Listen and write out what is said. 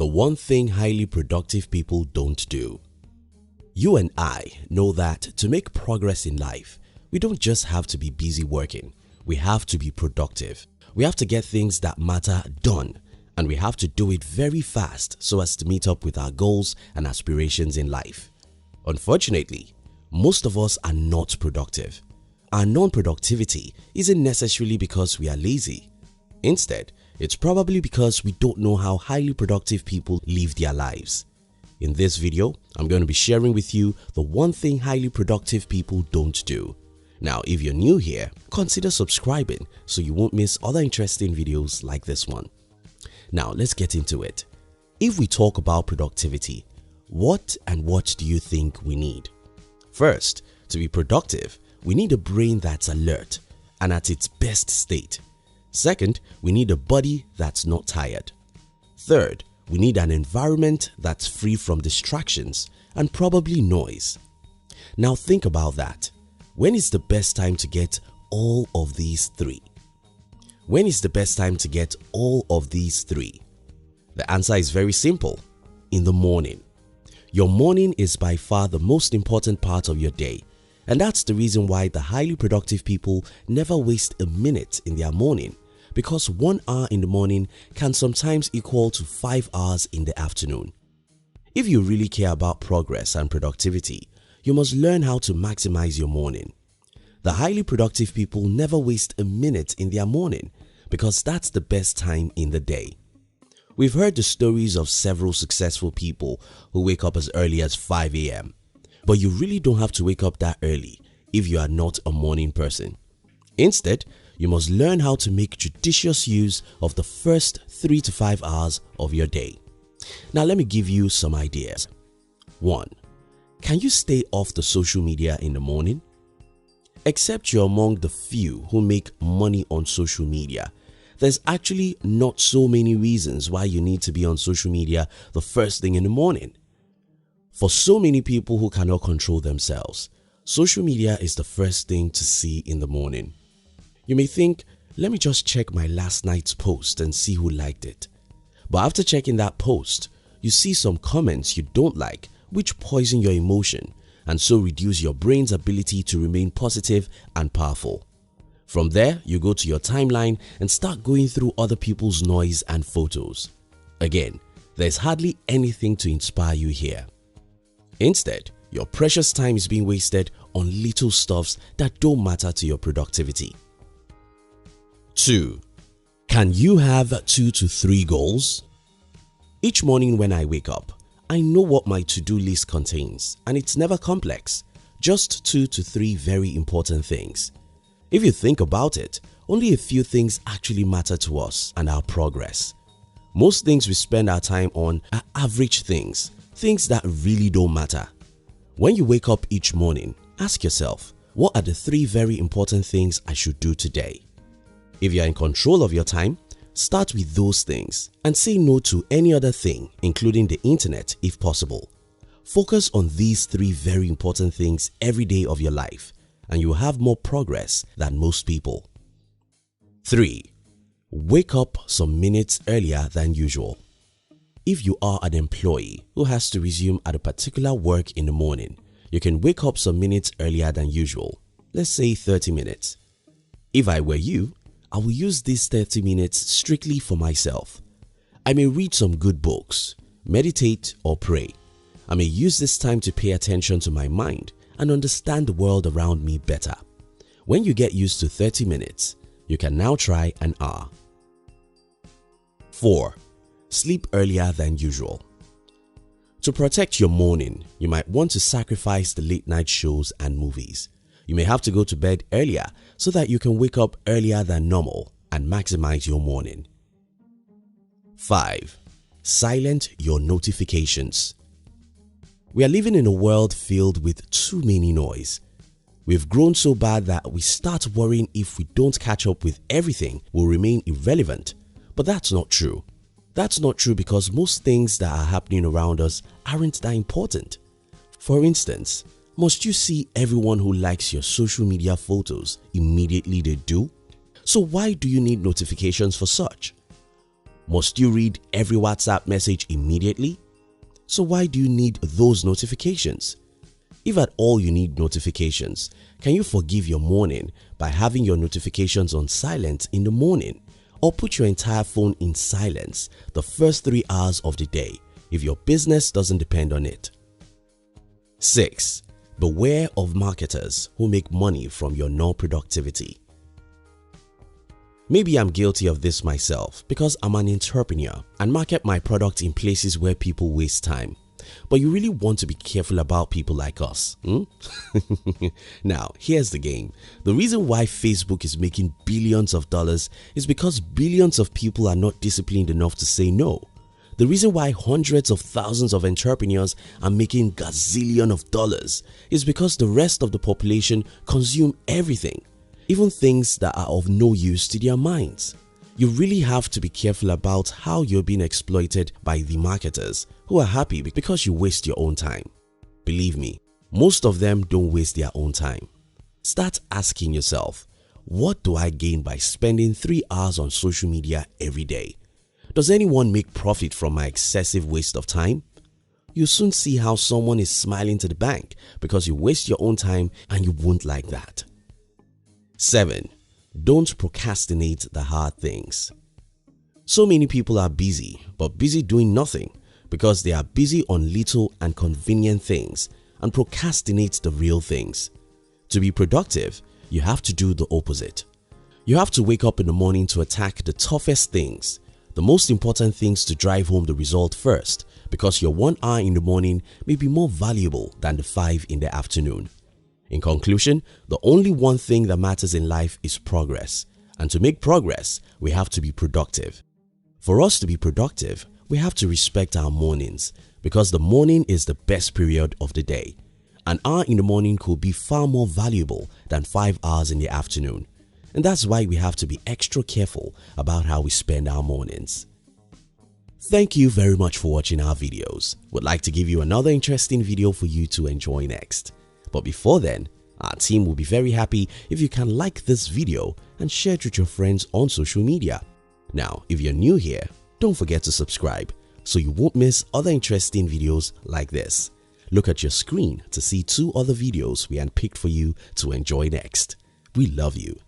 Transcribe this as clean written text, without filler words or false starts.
The one thing highly productive people don't do. You and I know that to make progress in life, we don't just have to be busy working. We have to be productive. We have to get things that matter done, and we have to do it very fast so as to meet up with our goals and aspirations in life. Unfortunately, most of us are not productive. Our non-productivity isn't necessarily because we are lazy. Instead, it's probably because we don't know how highly productive people live their lives. In this video, I'm going to be sharing with you the one thing highly productive people don't do. Now, if you're new here, consider subscribing so you won't miss other interesting videos like this one. Now, let's get into it. If we talk about productivity, what do you think we need? First, to be productive, we need a brain that's alert and at its best state. Second, we need a body that's not tired. Third, we need an environment that's free from distractions and probably noise. Now think about that. When is the best time to get all of these three? When is the best time to get all of these three? The answer is very simple. In the morning. Your morning is by far the most important part of your day, and that's the reason why the highly productive people never waste a minute in their morning, because 1 hour in the morning can sometimes equal to 5 hours in the afternoon. If you really care about progress and productivity, you must learn how to maximize your morning. The highly productive people never waste a minute in their morning because that's the best time in the day. We've heard the stories of several successful people who wake up as early as 5 a.m. But you really don't have to wake up that early if you are not a morning person. Instead, you must learn how to make judicious use of the first 3 to 5 hours of your day. Now let me give you some ideas. 1. Can you stay off the social media in the morning? Except you're among the few who make money on social media, there's actually not so many reasons why you need to be on social media the first thing in the morning. For so many people who cannot control themselves, social media is the first thing to see in the morning. You may think, let me just check my last night's post and see who liked it. But after checking that post, you see some comments you don't like which poison your emotion and so reduce your brain's ability to remain positive and powerful. From there, you go to your timeline and start going through other people's noise and photos. Again, there's hardly anything to inspire you here. Instead, your precious time is being wasted on little stuffs that don't matter to your productivity. 2. Can you have 2 to 3 goals? Each morning when I wake up, I know what my to-do list contains, and it's never complex, just 2 to 3 very important things. If you think about it, only a few things actually matter to us and our progress. Most things we spend our time on are average things that really don't matter. When you wake up each morning, ask yourself, what are the 3 very important things I should do today? If you are in control of your time, start with those things and say no to any other thing, including the internet if possible. Focus on these 3 very important things every day of your life, and you will have more progress than most people. 3. Wake up some minutes earlier than usual. If you are an employee who has to resume at a particular work in the morning, you can wake up some minutes earlier than usual, let's say 30 minutes. If I were you, I will use these 30 minutes strictly for myself. I may read some good books, meditate or pray. I may use this time to pay attention to my mind and understand the world around me better. When you get used to 30 minutes, you can now try an hour. 4. Sleep earlier than usual. To protect your morning, you might want to sacrifice the late night shows and movies. You may have to go to bed earlier so that you can wake up earlier than normal and maximize your morning. 5. Silence your notifications. We are living in a world filled with too many noise. We've grown so bad that we start worrying if we don't catch up with everything will remain irrelevant. But that's not true. That's not true because most things that are happening around us aren't that important. For instance, must you see everyone who likes your social media photos immediately they do? So why do you need notifications for such? Must you read every WhatsApp message immediately? So why do you need those notifications? If at all you need notifications, can you forgive your morning by having your notifications on silent in the morning, or put your entire phone in silence the first 3 hours of the day if your business doesn't depend on it? 6. Beware of marketers who make money from your non-productivity. Maybe I'm guilty of this myself because I'm an entrepreneur and market my product in places where people waste time. But you really want to be careful about people like us. Now, here's the game. The reason why Facebook is making billions of dollars is because billions of people are not disciplined enough to say no. The reason why hundreds of thousands of entrepreneurs are making gazillion of dollars is because the rest of the population consume everything, even things that are of no use to their minds. You really have to be careful about how you're being exploited by the marketers who are happy because you waste your own time. Believe me, most of them don't waste their own time. Start asking yourself, what do I gain by spending 3 hours on social media every day? Does anyone make profit from my excessive waste of time? You'll soon see how someone is smiling to the bank because you waste your own time, and you won't like that. 7. Don't procrastinate the hard things. So many people are busy, but busy doing nothing because they are busy on little and convenient things and procrastinate the real things. To be productive, you have to do the opposite. You have to wake up in the morning to attack the toughest things, the most important things, to drive home the result first, because your 1 hour in the morning may be more valuable than the 5 in the afternoon. In conclusion, the only one thing that matters in life is progress, and to make progress, we have to be productive. For us to be productive, we have to respect our mornings, because the morning is the best period of the day. An hour in the morning could be far more valuable than 5 hours in the afternoon, and that's why we have to be extra careful about how we spend our mornings. Thank you very much for watching our videos. We'd like to give you another interesting video for you to enjoy next. But before then, our team will be very happy if you can like this video and share it with your friends on social media. Now, if you're new here, don't forget to subscribe so you won't miss other interesting videos like this. Look at your screen to see 2 other videos we handpicked for you to enjoy next. We love you.